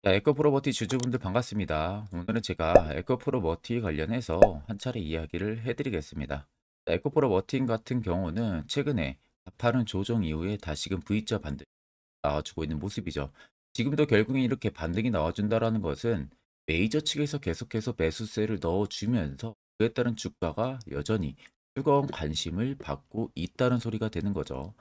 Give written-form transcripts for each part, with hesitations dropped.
자, 에코프로버티 주주분들 반갑습니다. 오늘은 제가 에코프로버티 관련해서 한 차례 이야기를 해드리겠습니다. 자, 에코프로버티 같은 경우는 최근에 가파른 조정 이후에 다시금 V자 반등이 나와주고 있는 모습이죠. 지금도 결국엔 이렇게 반등이 나와준다라는 것은 메이저 측에서 계속해서 매수세를 넣어주면서 그에 따른 주가가 여전히 뜨거운 관심을 받고 있다는 소리가 되는 거죠.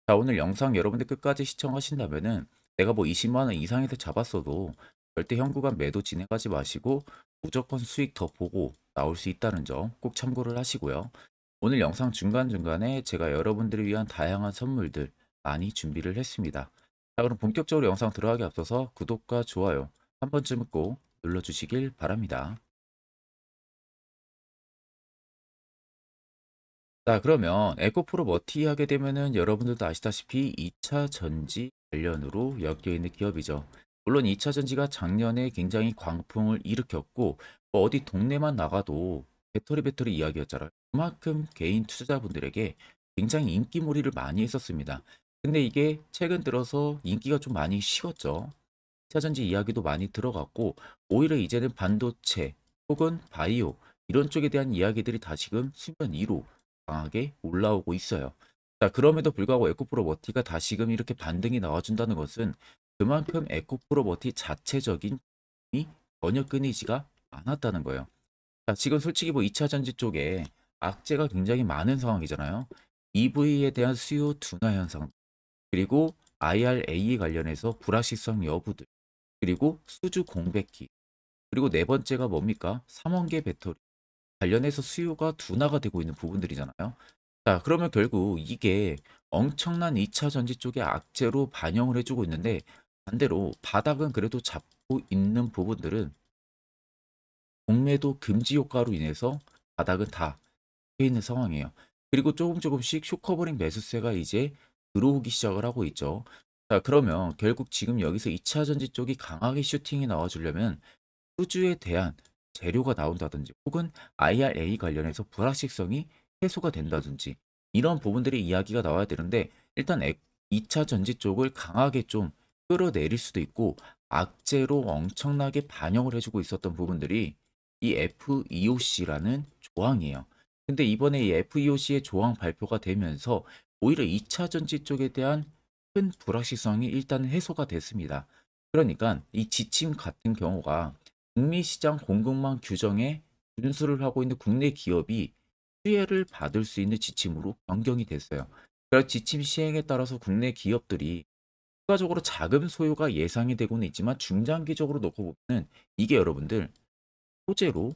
자, 오늘 영상 여러분들 끝까지 시청하신다면은 내가 뭐 20만 원 이상에서 잡았어도 절대 현구간 매도 진행하지 마시고 무조건 수익 더 보고 나올 수 있다는 점 꼭 참고를 하시고요. 오늘 영상 중간중간에 제가 여러분들을 위한 다양한 선물들 많이 준비를 했습니다. 자, 그럼 본격적으로 영상 들어가기 앞서서 구독과 좋아요 한 번쯤은 꼭 눌러주시길 바랍니다. 자, 그러면 에코프로 머티 하게 되면은 여러분들도 아시다시피 2차 전지 관련으로 엮여 있는 기업이죠. 물론 2차 전지가 작년에 굉장히 광풍을 일으켰고 뭐 어디 동네만 나가도 배터리 이야기였잖아요. 그만큼 개인 투자자분들에게 굉장히 인기몰이를 많이 했었습니다. 근데 이게 최근 들어서 인기가 좀 많이 식었죠. 2차 전지 이야기도 많이 들어갔고 오히려 이제는 반도체 혹은 바이오 이런 쪽에 대한 이야기들이 다시금 수면 위로 강하게 올라오고 있어요. 자, 그럼에도 불구하고 에코프로버티가 다시금 이렇게 반등이 나와준다는 것은 그만큼 에코프로버티 자체적인 이 전혀 끊이지가 않았다는 거예요. 자, 지금 솔직히 뭐 2차 전지 쪽에 악재가 굉장히 많은 상황이잖아요. EV에 대한 수요 둔화 현상, 그리고 IRA에 관련해서 불확실성 여부들, 그리고 수주 공백기, 그리고 네 번째가 뭡니까? 삼원계 배터리 관련해서 수요가 둔화가 되고 있는 부분들이잖아요. 자, 그러면 결국 이게 엄청난 2차 전지 쪽의 악재로 반영을 해주고 있는데 반대로 바닥은 그래도 잡고 있는 부분들은 공매도 금지 효과로 인해서 바닥은 다 깨 있는 상황이에요. 그리고 조금씩 쇼커버링 매수세가 이제 들어오기 시작을 하고 있죠. 자, 그러면 결국 지금 여기서 2차 전지 쪽이 강하게 슈팅이 나와주려면 수주에 대한 재료가 나온다든지 혹은 IRA 관련해서 불확실성이 해소가 된다든지 이런 부분들이 이야기가 나와야 되는데 일단 2차 전지 쪽을 강하게 좀 끌어내릴 수도 있고 악재로 엄청나게 반영을 해주고 있었던 부분들이 이 FEOC라는 조항이에요. 근데 이번에 이 FEOC의 조항 발표가 되면서 오히려 2차 전지 쪽에 대한 큰 불확실성이 일단 해소가 됐습니다. 그러니까 이 지침 같은 경우가 북미 시장 공급망 규정에 준수를 하고 있는 국내 기업이 수혜를 받을 수 있는 지침으로 변경이 됐어요. 그래서 지침 시행에 따라서 국내 기업들이 추가적으로 자금 소요가 예상이 되고는 있지만 중장기적으로 놓고 보면 이게 여러분들 호재로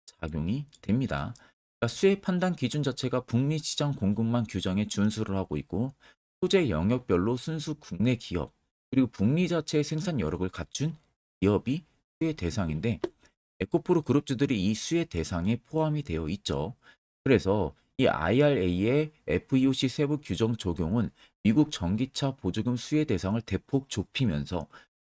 작용이 됩니다. 그러니까 수혜 판단 기준 자체가 북미 시장 공급망 규정에 준수를 하고 있고 소재 영역별로 순수 국내 기업 그리고 북미 자체의 생산 여력을 갖춘 기업이 수혜 대상인데 에코프로 그룹주들이 이 수혜 대상에 포함이 되어 있죠. 그래서 이 IRA의 FEOC 세부 규정 적용은 미국 전기차 보조금 수혜 대상을 대폭 좁히면서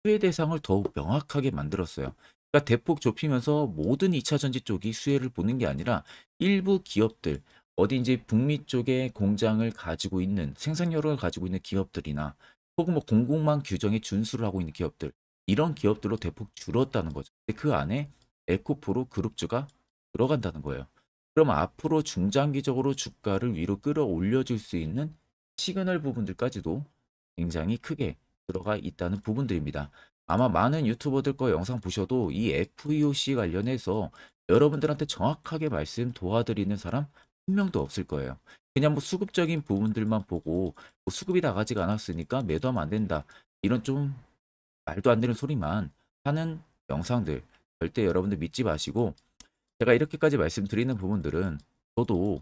수혜 대상을 더욱 명확하게 만들었어요. 그러니까 대폭 좁히면서 모든 2차 전지 쪽이 수혜를 보는 게 아니라 일부 기업들, 어디 이제 북미 쪽에 공장을 가지고 있는 생산력을 가지고 있는 기업들이나 혹은 뭐 공급망 규정에 준수를 하고 있는 기업들, 이런 기업들로 대폭 줄었다는 거죠. 근데 그 안에 에코프로 그룹주가 들어간다는 거예요. 그럼 앞으로 중장기적으로 주가를 위로 끌어올려 줄 수 있는 시그널 부분들까지도 굉장히 크게 들어가 있다는 부분들입니다. 아마 많은 유튜버들 거 영상 보셔도 이 FEOC 관련해서 여러분들한테 정확하게 말씀 도와드리는 사람 한 명도 없을 거예요. 그냥 뭐 수급적인 부분들만 보고 뭐 수급이 나가지가 않았으니까 매도하면 안 된다. 이런 좀 말도 안 되는 소리만 하는 영상들 절대 여러분들 믿지 마시고 제가 이렇게까지 말씀드리는 부분들은 저도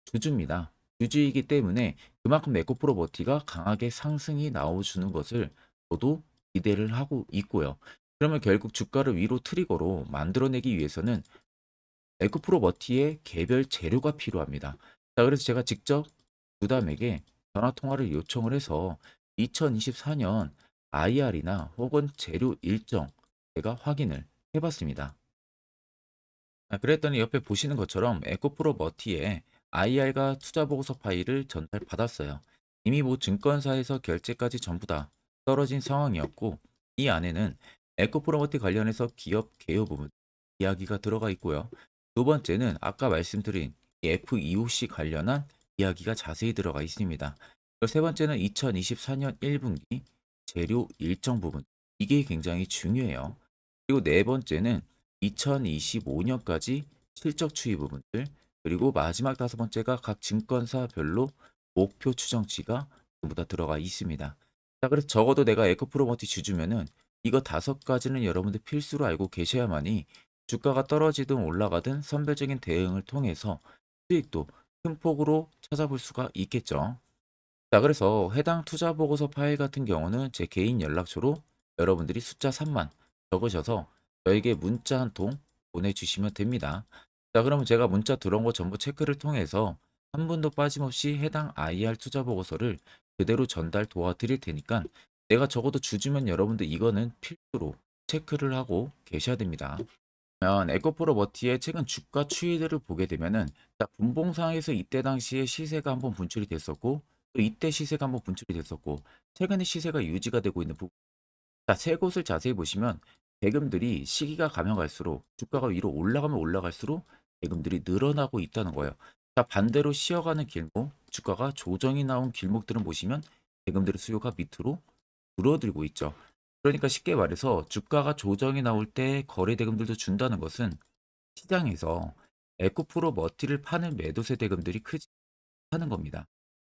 주주입니다. 주주이기 때문에 그만큼 에코프로버티가 강하게 상승이 나와주는 것을 저도 기대를 하고 있고요. 그러면 결국 주가를 위로 트리거로 만들어내기 위해서는 에코프로버티의 개별 재료가 필요합니다. 자, 그래서 제가 직접 주담에게 전화 통화를 요청을 해서 2024년 IR이나 혹은 재료 일정 제가 확인을 해봤습니다. 그랬더니 옆에 보시는 것처럼 에코프로 머티에 IR과 투자보고서 파일을 전달받았어요. 이미 뭐 증권사에서 결제까지 전부 다 떨어진 상황이었고 이 안에는 에코프로머티 관련해서 기업 개요 부분 이야기가 들어가 있고요. 두 번째는 아까 말씀드린 FEOC 관련한 이야기가 자세히 들어가 있습니다. 그리고 세 번째는 2024년 1분기 재료 일정 부분 이게 굉장히 중요해요. 그리고 네 번째는 2025년까지 실적 추이 부분들 그리고 마지막 다섯 번째가 각 증권사별로 목표 추정치가 전부 다 들어가 있습니다. 자, 그래서 적어도 내가 에코프로머티 주주면은 이거 다섯 가지는 여러분들 필수로 알고 계셔야만이 주가가 떨어지든 올라가든 선별적인 대응을 통해서 수익도 큰 폭으로 찾아볼 수가 있겠죠. 자, 그래서 해당 투자 보고서 파일 같은 경우는 제 개인 연락처로 여러분들이 숫자 3만 적으셔서 저에게 문자 한 통 보내주시면 됩니다. 자, 그러면 제가 문자 들어온 거 전부 체크를 통해서 한 분도 빠짐없이 해당 IR 투자 보고서를 그대로 전달 도와드릴 테니까 내가 적어도 주주면 여러분들 이거는 필수로 체크를 하고 계셔야 됩니다. 에코프로 머티의 최근 주가 추이들을 보게 되면은 자, 분봉상에서 이때 당시에 시세가 한번 분출이 됐었고 또 이때 시세가 한번 분출이 됐었고 최근에 시세가 유지가 되고 있는 부분. 자, 세 곳을 자세히 보시면 대금들이 시기가 가면 갈수록 주가가 위로 올라가면 올라갈수록 대금들이 늘어나고 있다는 거예요. 자, 반대로 쉬어가는 길목, 주가가 조정이 나온 길목들은 보시면 대금들의 수요가 밑으로 줄어들고 있죠. 그러니까 쉽게 말해서 주가가 조정이 나올 때 거래 대금들도 준다는 것은 시장에서 에코프로 머티를 파는 매도세 대금들이 크지 않다는 겁니다.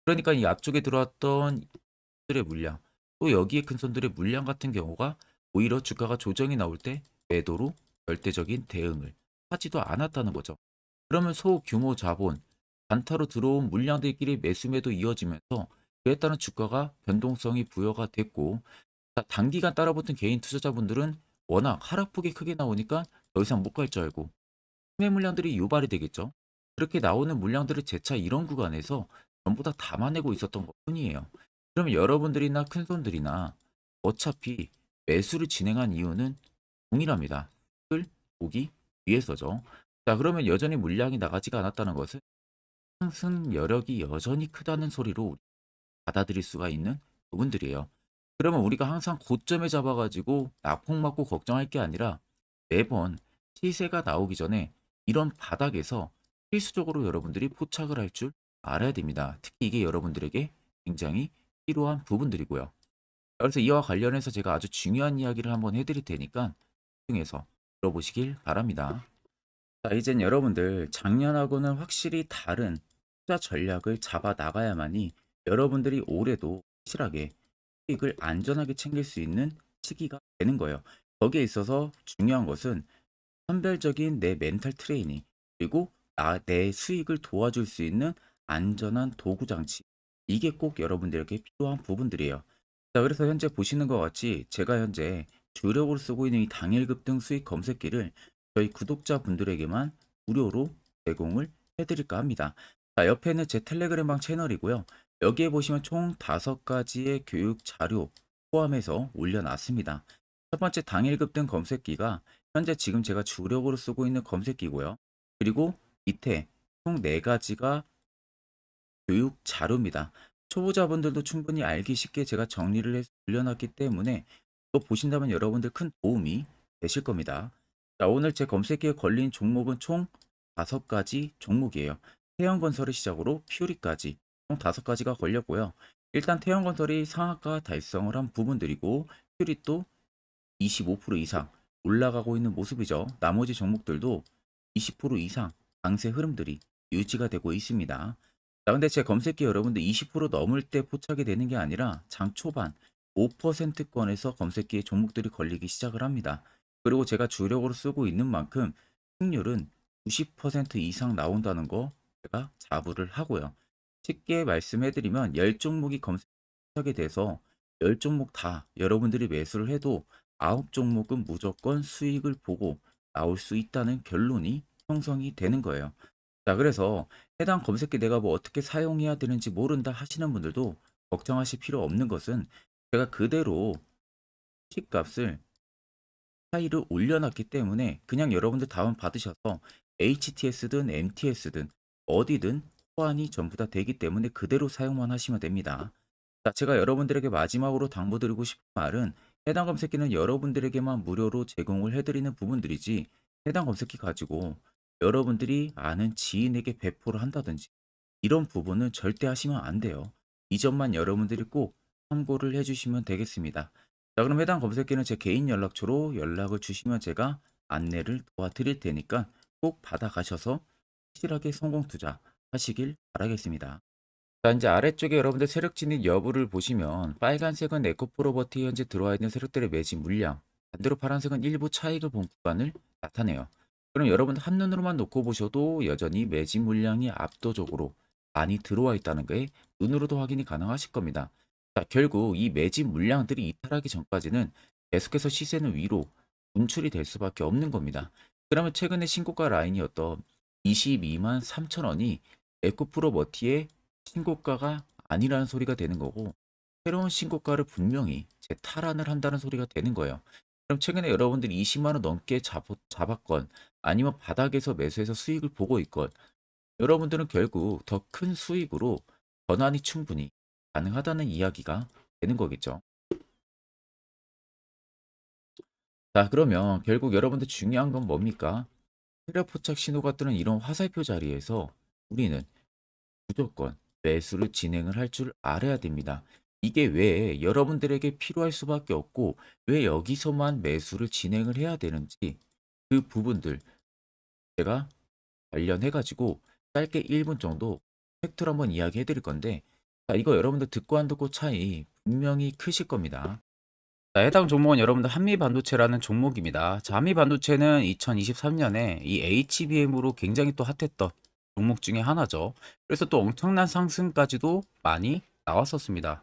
그러니까 이 앞쪽에 들어왔던 들의 물량, 또 여기에 큰 손들의 물량 같은 경우가 오히려 주가가 조정이 나올 때 매도로 절대적인 대응을 하지도 않았다는 거죠. 그러면 소규모 자본, 단타로 들어온 물량들끼리 매수 매도 이어지면서 그에 따른 주가가 변동성이 부여가 됐고 단기간 따라붙은 개인 투자자분들은 워낙 하락폭이 크게 나오니까 더 이상 못 갈 줄 알고 매매 물량들이 유발이 되겠죠. 그렇게 나오는 물량들을 재차 이런 구간에서 전부 다 담아내고 있었던 것뿐이에요. 그러면 여러분들이나 큰손들이나 어차피 매수를 진행한 이유는 동일합니다. 을 보기 위해서죠. 자, 그러면 여전히 물량이 나가지가 않았다는 것은 상승 여력이 여전히 크다는 소리로 받아들일 수가 있는 부분들이에요. 그러면 우리가 항상 고점에 잡아가지고 낙폭 맞고 걱정할 게 아니라 매번 시세가 나오기 전에 이런 바닥에서 필수적으로 여러분들이 포착을 할 줄 알아야 됩니다. 특히 이게 여러분들에게 굉장히 필요한 부분들이고요. 그래서 이와 관련해서 제가 아주 중요한 이야기를 한번 해드릴 테니까 집중해서 들어보시길 바랍니다. 자, 이젠 여러분들 작년하고는 확실히 다른 투자 전략을 잡아 나가야만이 여러분들이 올해도 확실하게 수익을 안전하게 챙길 수 있는 시기가 되는 거예요. 거기에 있어서 중요한 것은 선별적인 내 멘탈 트레이닝 그리고 내 수익을 도와줄 수 있는 안전한 도구 장치 이게 꼭 여러분들에게 필요한 부분들이에요. 자, 그래서 현재 보시는 것 같이 제가 현재 주력으로 쓰고 있는 이 당일 급등 수익 검색기를 저희 구독자분들에게만 무료로 제공을 해드릴까 합니다. 자, 옆에는 제 텔레그램방 채널이고요. 여기에 보시면 총 5가지의 교육 자료 포함해서 올려놨습니다. 첫 번째 당일 급등 검색기가 현재 지금 제가 주력으로 쓰고 있는 검색기고요. 그리고 밑에 총 4가지가 교육 자료입니다. 초보자분들도 충분히 알기 쉽게 제가 정리를 해서 올려놨기 때문에 또 보신다면 여러분들 큰 도움이 되실 겁니다. 자, 오늘 제 검색기에 걸린 종목은 총 5가지 종목이에요. 태형건설을 시작으로 퓨리까지 총 5가지가 걸렸고요. 일단 태형건설이 상한가 달성을 한 부분들이고 퓨리 또 25% 이상 올라가고 있는 모습이죠. 나머지 종목들도 20% 이상 강세 흐름들이 유지가 되고 있습니다. 자, 근데 제 검색기 여러분들 20% 넘을 때 포착이 되는 게 아니라 장 초반 5%권에서 검색기에 종목들이 걸리기 시작을 합니다. 그리고 제가 주력으로 쓰고 있는 만큼 승률은 90% 이상 나온다는 거 제가 자부를 하고요. 쉽게 말씀해드리면 10종목이 검색하게 돼서 10종목 다 여러분들이 매수를 해도 9종목은 무조건 수익을 보고 나올 수 있다는 결론이 형성이 되는 거예요. 자, 그래서 해당 검색기 내가 뭐 어떻게 사용해야 되는지 모른다 하시는 분들도 걱정하실 필요 없는 것은 제가 그대로 킥값을 차이를 올려놨기 때문에 그냥 여러분들 다운 받으셔서 HTS든 MTS든 어디든 호환이 전부 다 되기 때문에 그대로 사용만 하시면 됩니다. 자, 제가 여러분들에게 마지막으로 당부드리고 싶은 말은 해당 검색기는 여러분들에게만 무료로 제공을 해드리는 부분들이지 해당 검색기 가지고 여러분들이 아는 지인에게 배포를 한다든지 이런 부분은 절대 하시면 안 돼요. 이 점만 여러분들이 꼭 참고를 해주시면 되겠습니다. 자, 그럼 해당 검색기는 제 개인 연락처로 연락을 주시면 제가 안내를 도와드릴 테니까 꼭 받아가셔서 확실하게 성공 투자 하시길 바라겠습니다. 자, 이제 아래쪽에 여러분들 세력 진입 여부를 보시면 빨간색은 에코프로버티에 현재 들어와 있는 세력들의 매집 물량, 반대로 파란색은 일부 차익을 본 구간을 나타내요. 그럼 여러분들 한눈으로만 놓고 보셔도 여전히 매집 물량이 압도적으로 많이 들어와 있다는 게 눈으로도 확인이 가능하실 겁니다. 자, 결국 이 매집 물량들이 이탈하기 전까지는 계속해서 시세는 위로 분출이 될 수밖에 없는 겁니다. 그러면 최근에 신고가 라인이었던 22만 3천 원이 에코프로버티의 신고가가 아니라는 소리가 되는 거고 새로운 신고가를 분명히 재탈환을 한다는 소리가 되는 거예요. 그럼 최근에 여러분들이 20만 원 넘게 잡았건 아니면 바닥에서 매수해서 수익을 보고 있건 여러분들은 결국 더 큰 수익으로 전환이 충분히 가능하다는 이야기가 되는 거겠죠. 자, 그러면 결국 여러분들 중요한 건 뭡니까? 세력 포착 신호가 뜨는 이런 화살표 자리에서 우리는 무조건 매수를 진행을 할 줄 알아야 됩니다. 이게 왜 여러분들에게 필요할 수밖에 없고 왜 여기서만 매수를 진행을 해야 되는지 그 부분들 제가 관련해 가지고 짧게 1분 정도 팩트로 한번 이야기해 드릴 건데 자, 이거 여러분들 듣고 안 듣고 차이 분명히 크실 겁니다. 자, 해당 종목은 여러분들 한미반도체라는 종목입니다. 자, 한미반도체는 2023년에 이 HBM으로 굉장히 또 핫했던 종목 중에 하나죠. 그래서 또 엄청난 상승까지도 많이 나왔었습니다.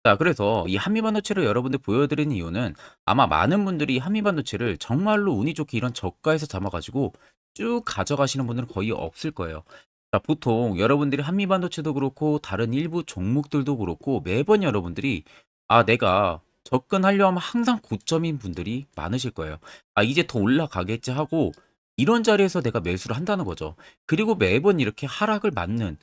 자, 그래서 이 한미반도체를 여러분들 보여드리는 이유는 아마 많은 분들이 한미반도체를 정말로 운이 좋게 이런 저가에서 잡아가지고 쭉 가져가시는 분들은 거의 없을 거예요. 자, 보통 여러분들이 한미반도체도 그렇고 다른 일부 종목들도 그렇고 매번 여러분들이 내가 접근하려 하면 항상 고점인 분들이 많으실 거예요. 이제 더 올라가겠지 하고 이런 자리에서 내가 매수를 한다는 거죠. 그리고 매번 이렇게 하락을 맞는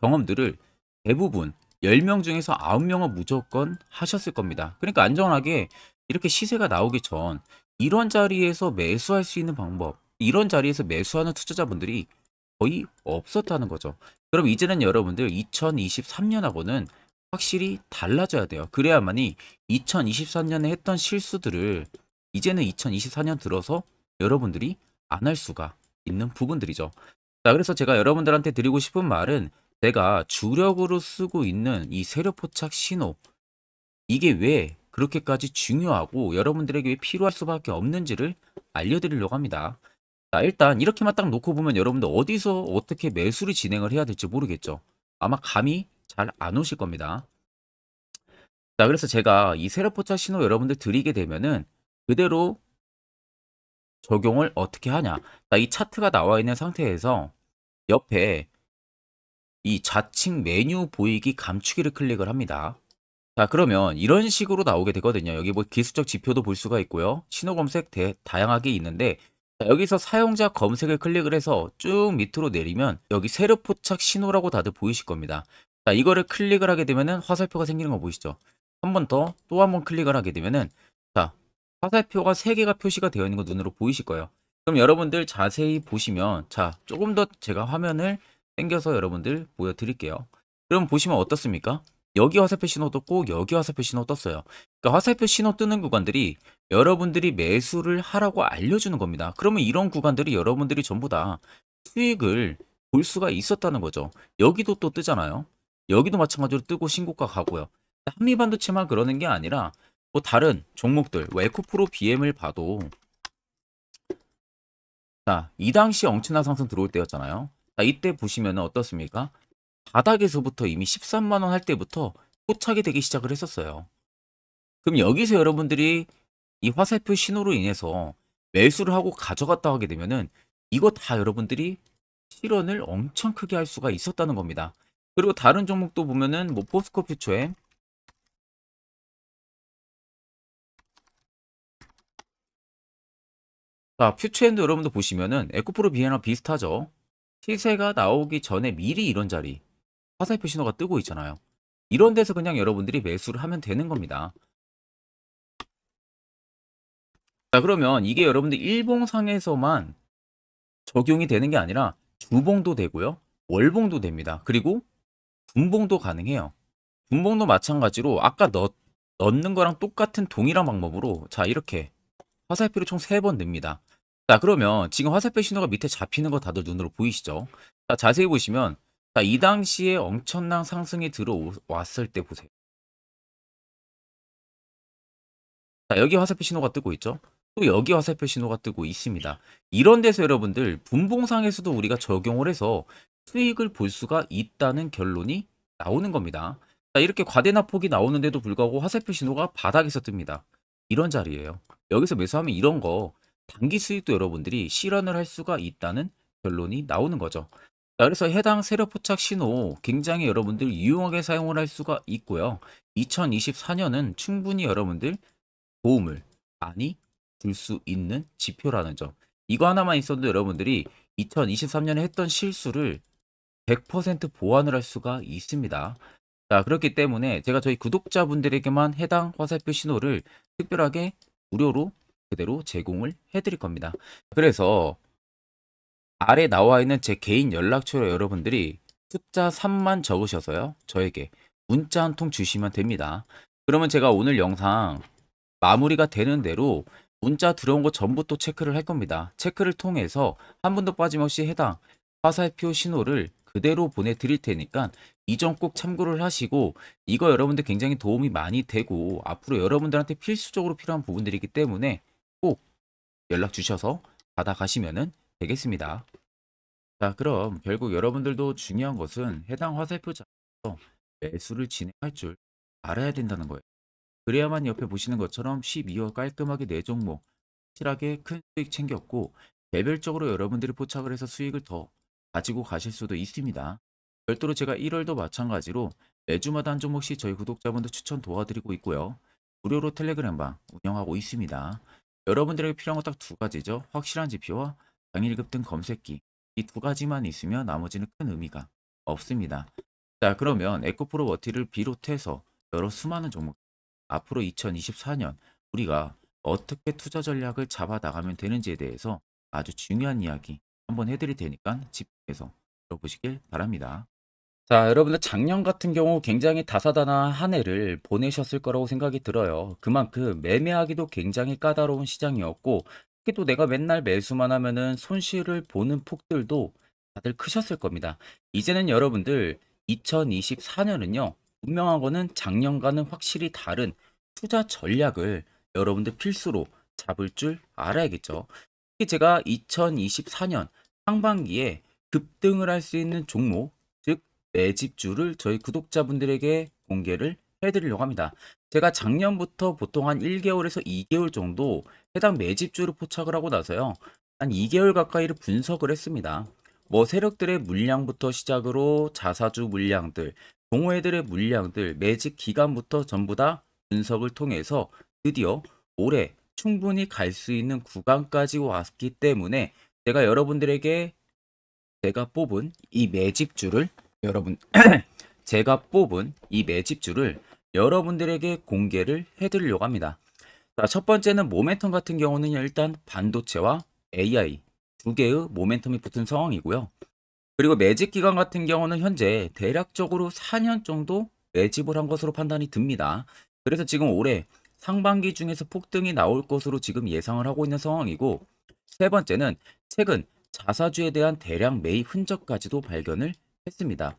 경험들을 대부분 10명 중에서 9명은 무조건 하셨을 겁니다. 그러니까 안전하게 이렇게 시세가 나오기 전 이런 자리에서 매수할 수 있는 방법, 이런 자리에서 매수하는 투자자분들이 거의 없었다는 거죠. 그럼 이제는 여러분들 2023년하고는 확실히 달라져야 돼요. 그래야만이 2023년에 했던 실수들을 이제는 2024년 들어서 여러분들이 안 할 수가 있는 부분들이죠. 자, 그래서 제가 여러분들한테 드리고 싶은 말은 제가 주력으로 쓰고 있는 이 세력 포착 신호 이게 왜 그렇게까지 중요하고 여러분들에게 왜 필요할 수밖에 없는지를 알려드리려고 합니다. 자, 일단 이렇게만 딱 놓고 보면 여러분들 어디서 어떻게 매수를 진행을 해야 될지 모르겠죠. 아마 감이 잘 안 오실 겁니다. 자, 그래서 제가 이 세력 포착 신호 여러분들 드리게 되면은 그대로 적용을 어떻게 하냐. 자, 이 차트가 나와 있는 상태에서 옆에 이 좌측 메뉴 보이기 감추기를 클릭을 합니다. 자, 그러면 이런 식으로 나오게 되거든요. 여기 뭐 기술적 지표도 볼 수가 있고요. 신호 검색 다양하게 있는데 자, 여기서 사용자 검색을 클릭을 해서 쭉 밑으로 내리면 여기 세력 포착 신호라고 다들 보이실 겁니다. 자, 이거를 클릭을 하게 되면은 화살표가 생기는 거 보이시죠? 한 번 더 또 한 번 클릭을 하게 되면은 자, 화살표가 3개가 표시가 되어 있는 거 눈으로 보이실 거예요. 그럼 여러분들 자세히 보시면 자, 조금 더 제가 화면을 당겨서 여러분들 보여드릴게요. 그럼 보시면 어떻습니까? 여기 화살표 신호 떴고 여기 화살표 신호 떴어요. 그러니까 화살표 신호 뜨는 구간들이 여러분들이 매수를 하라고 알려주는 겁니다. 그러면 이런 구간들이 여러분들이 전부 다 수익을 볼 수가 있었다는 거죠. 여기도 또 뜨잖아요. 여기도 마찬가지로 뜨고 신고가 가고요. 한미반도체만 그러는 게 아니라 뭐 다른 종목들, 뭐 에코프로 BM을 봐도 자, 이 당시 엄청난 상승 들어올 때였잖아요. 자, 이때 보시면 어떻습니까? 바닥에서부터 이미 13만 원 할 때부터 포착이 되기 시작을 했었어요. 그럼 여기서 여러분들이 이 화살표 신호로 인해서 매수를 하고 가져갔다 하게 되면은 이거 다 여러분들이 실현을 엄청 크게 할 수가 있었다는 겁니다. 그리고 다른 종목도 보면은 뭐 포스코 퓨처에 자, 퓨처엔도 여러분들 보시면은 에코프로 비에나 비슷하죠. 시세가 나오기 전에 미리 이런 자리 화살표 신호가 뜨고 있잖아요. 이런 데서 그냥 여러분들이 매수를 하면 되는 겁니다. 자, 그러면 이게 여러분들 일봉상에서만 적용이 되는 게 아니라 주봉도 되고요. 월봉도 됩니다. 그리고 분봉도 가능해요. 분봉도 마찬가지로 아까 넣는 거랑 똑같은 동일한 방법으로 자, 이렇게 화살표를 총 3번 냅니다. 자, 그러면 지금 화살표 신호가 밑에 잡히는 거 다들 눈으로 보이시죠? 자, 자세히 보시면 자, 이 당시에 엄청난 상승이 들어왔을 때 보세요. 자, 여기 화살표 신호가 뜨고 있죠? 또 여기 화살표 신호가 뜨고 있습니다. 이런 데서 여러분들 분봉상에서도 우리가 적용을 해서 수익을 볼 수가 있다는 결론이 나오는 겁니다. 자, 이렇게 과대납폭이 나오는데도 불구하고 화살표 신호가 바닥에서 뜹니다. 이런 자리예요. 여기서 매수하면 이런 거 단기 수익도 여러분들이 실현을 할 수가 있다는 결론이 나오는 거죠. 자, 그래서 해당 세력 포착 신호 굉장히 여러분들 유용하게 사용을 할 수가 있고요. 2024년은 충분히 여러분들 도움을 많이 줄 수 있는 지표라는 점. 이거 하나만 있어도 여러분들이 2023년에 했던 실수를 100% 보완을 할 수가 있습니다. 자, 그렇기 때문에 제가 저희 구독자분들에게만 해당 화살표 신호를 특별하게 무료로 그대로 제공을 해드릴 겁니다. 그래서 아래 나와 있는 제 개인 연락처로 여러분들이 숫자 3만 적으셔서요. 저에게 문자 한 통 주시면 됩니다. 그러면 제가 오늘 영상 마무리가 되는 대로 문자 들어온 거 전부 또 체크를 할 겁니다. 체크를 통해서 한 번도 빠짐없이 해당 화살표 신호를 그대로 보내드릴 테니까 이 점 꼭 참고를 하시고 이거 여러분들 굉장히 도움이 많이 되고 앞으로 여러분들한테 필수적으로 필요한 부분들이기 때문에 꼭 연락 주셔서 받아가시면 되겠습니다. 자, 그럼 결국 여러분들도 중요한 것은 해당 화살표 잡아서 매수를 진행할 줄 알아야 된다는 거예요. 그래야만 옆에 보시는 것처럼 12월 깔끔하게 4종목 확실하게 큰 수익 챙겼고 개별적으로 여러분들이 포착을 해서 수익을 더 가지고 가실 수도 있습니다. 별도로 제가 1월도 마찬가지로 매주마다 한 종목씩 저희 구독자분들 추천 도와드리고 있고요. 무료로 텔레그램방 운영하고 있습니다. 여러분들에게 필요한 건 딱 2가지죠. 확실한 지표와 당일급 등 검색기. 이 2가지만 있으면 나머지는 큰 의미가 없습니다. 자, 그러면 에코프로 워티를 비롯해서 여러 수많은 종목 앞으로 2024년 우리가 어떻게 투자 전략을 잡아 나가면 되는지에 대해서 아주 중요한 이야기 한번 해드릴 테니까 집중해서 들어보시길 바랍니다. 자, 여러분들 작년 같은 경우 굉장히 다사다난한 한 해를 보내셨을 거라고 생각이 들어요. 그만큼 매매하기도 굉장히 까다로운 시장이었고 특히 또 내가 맨날 매수만 하면은 손실을 보는 폭들도 다들 크셨을 겁니다. 이제는 여러분들 2024년은요. 분명한 거는 작년과는 확실히 다른 투자 전략을 여러분들 필수로 잡을 줄 알아야겠죠. 특히 제가 2024년 상반기에 급등을 할 수 있는 종목, 즉 매집주를 저희 구독자분들에게 공개를 해드리려고 합니다. 제가 작년부터 보통 한 1개월에서 2개월 정도 해당 매집주를 포착을 하고 나서요. 한 2개월 가까이를 분석을 했습니다. 뭐 세력들의 물량부터 시작으로 자사주 물량들, 동호회들의 물량들, 매집 기간부터 전부 다 분석을 통해서 드디어 올해 충분히 갈 수 있는 구간까지 왔기 때문에 제가 여러분들에게 제가 뽑은 이 매집주를 여러분 제가 뽑은 이 매집주를 여러분들에게 공개를 해드리려고 합니다. 자, 첫 번째는 모멘텀 같은 경우는 일단 반도체와 AI 2개의 모멘텀이 붙은 상황이고요. 그리고 매집 기간 같은 경우는 현재 대략적으로 4년 정도 매집을 한 것으로 판단이 듭니다. 그래서 지금 올해 상반기 중에서 폭등이 나올 것으로 지금 예상을 하고 있는 상황이고, 세 번째는 최근 자사주에 대한 대량 매입 흔적까지도 발견을 했습니다.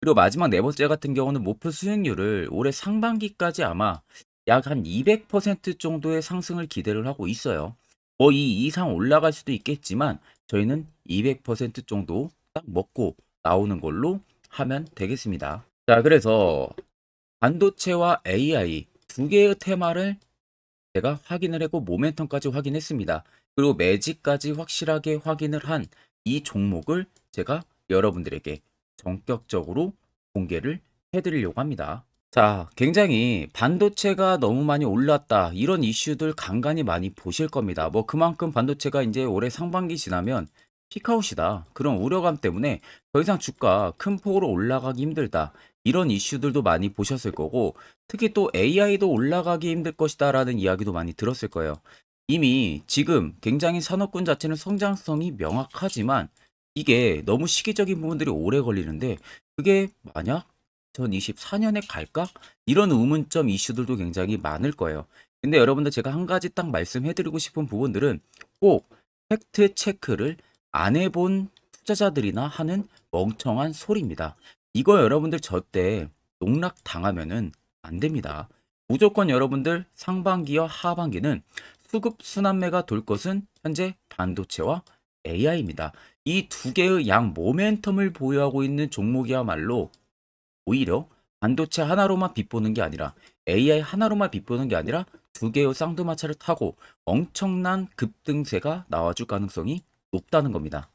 그리고 마지막 네 번째 같은 경우는 목표 수익률을 올해 상반기까지 아마 약 한 200% 정도의 상승을 기대를 하고 있어요. 뭐 이 이상 올라갈 수도 있겠지만 저희는 200% 정도 딱 먹고 나오는 걸로 하면 되겠습니다. 자, 그래서 반도체와 AI 2개의 테마를 제가 확인을 했고 모멘텀까지 확인했습니다. 그리고 매직까지 확실하게 확인을 한 이 종목을 제가 여러분들에게 전격적으로 공개를 해드리려고 합니다. 자, 굉장히 반도체가 너무 많이 올랐다 이런 이슈들 간간히 많이 보실 겁니다. 뭐 그만큼 반도체가 이제 올해 상반기 지나면 피크아웃이다 그런 우려감 때문에 더 이상 주가 큰 폭으로 올라가기 힘들다 이런 이슈들도 많이 보셨을 거고, 특히 또 AI도 올라가기 힘들 것이다 라는 이야기도 많이 들었을 거예요. 이미 지금 굉장히 산업군 자체는 성장성이 명확하지만 이게 너무 시기적인 부분들이 오래 걸리는데 그게 만약 2024년에 갈까? 이런 의문점 이슈들도 굉장히 많을 거예요. 근데 여러분들 제가 한 가지 딱 말씀해 드리고 싶은 부분들은 꼭 팩트 체크를 안 해본 투자자들이나 하는 멍청한 소리입니다. 이거 여러분들 절대 농락 당하면은 안 됩니다. 무조건 여러분들 상반기와 하반기는 수급 순환매가 돌 것은 현재 반도체와 AI입니다. 이 두 개의 양 모멘텀을 보유하고 있는 종목이야말로 오히려 반도체 하나로만 빗보는 게 아니라 AI 하나로만 빗보는 게 아니라 두 개의 쌍두마차를 타고 엄청난 급등세가 나와줄 가능성이 높다는 겁니다.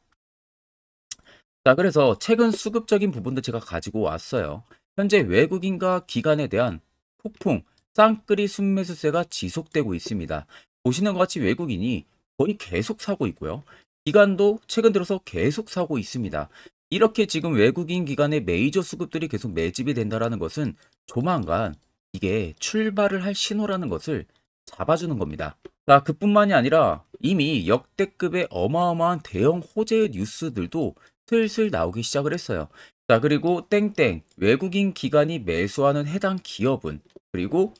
자, 그래서 최근 수급적인 부분도 제가 가지고 왔어요. 현재 외국인과 기관에 대한 폭풍, 쌍끌이 순매수세가 지속되고 있습니다. 보시는 것 같이 외국인이 거의 계속 사고 있고요. 기관도 최근 들어서 계속 사고 있습니다. 이렇게 지금 외국인 기관의 메이저 수급들이 계속 매집이 된다는 것은 조만간 이게 출발을 할 신호라는 것을 잡아주는 겁니다. 자, 그뿐만이 아니라 이미 역대급의 어마어마한 대형 호재의 뉴스들도 슬슬 나오기 시작을 했어요. 자, 그리고 땡땡 외국인 기관이 매수하는 해당 기업은 그리고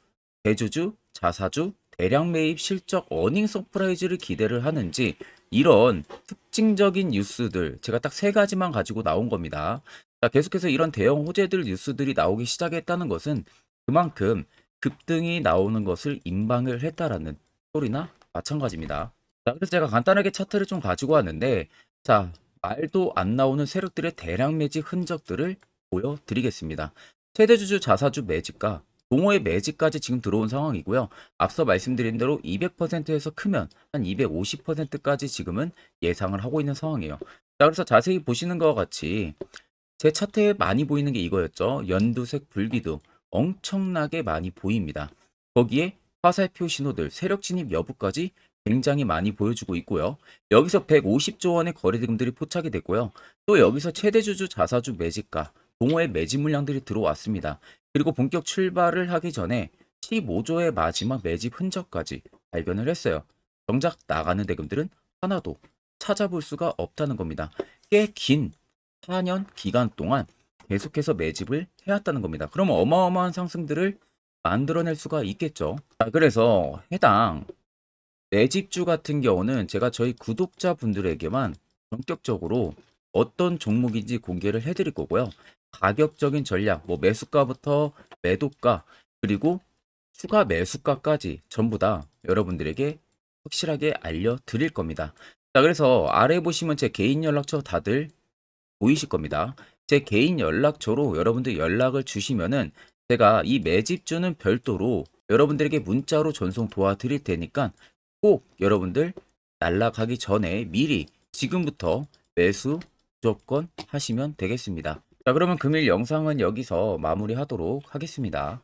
대주주, 자사주, 대량 매입 실적 어닝 서프라이즈를 기대를 하는지 이런 특징적인 뉴스들 제가 딱 세 가지만 가지고 나온 겁니다. 자, 계속해서 이런 대형 호재들 뉴스들이 나오기 시작했다는 것은 그만큼 급등이 나오는 것을 임방을 했다라는 소리나 마찬가지입니다. 자, 그래서 제가 간단하게 차트를 좀 가지고 왔는데 자, 말도 안 나오는 세력들의 대량 매집 흔적들을 보여드리겠습니다. 최대주주 자사주 매집과 동호회 매집까지 지금 들어온 상황이고요. 앞서 말씀드린 대로 200%에서 크면 한 250%까지 지금은 예상을 하고 있는 상황이에요. 자, 그래서 자세히 보시는 것과 같이 제 차트에 많이 보이는 게 이거였죠. 연두색 불기둥 엄청나게 많이 보입니다. 거기에 화살표 신호들, 세력 진입 여부까지 굉장히 많이 보여주고 있고요. 여기서 150조 원의 거래대금들이 포착이 됐고요. 또 여기서 최대주주 자사주 매집가, 동호회 매집 물량들이 들어왔습니다. 그리고 본격 출발을 하기 전에 15조의 마지막 매집 흔적까지 발견을 했어요. 정작 나가는 대금들은 하나도 찾아볼 수가 없다는 겁니다. 꽤 긴 4년 기간 동안 계속해서 매집을 해왔다는 겁니다. 그러면 어마어마한 상승들을 만들어낼 수가 있겠죠. 자, 그래서 해당 매집주 같은 경우는 제가 저희 구독자분들에게만 본격적으로 어떤 종목인지 공개를 해드릴 거고요. 가격적인 전략, 뭐 매수가부터 매도가, 그리고 추가 매수가까지 전부 다 여러분들에게 확실하게 알려드릴 겁니다. 자, 그래서 아래 보시면 제 개인 연락처 다들 보이실 겁니다. 제 개인 연락처로 여러분들 연락을 주시면은 제가 이 매집주는 별도로 여러분들에게 문자로 전송 도와드릴 테니까 꼭 여러분들 날라가기 전에 미리 지금부터 매수 무조건 하시면 되겠습니다. 자, 그러면 금일 영상은 여기서 마무리하도록 하겠습니다.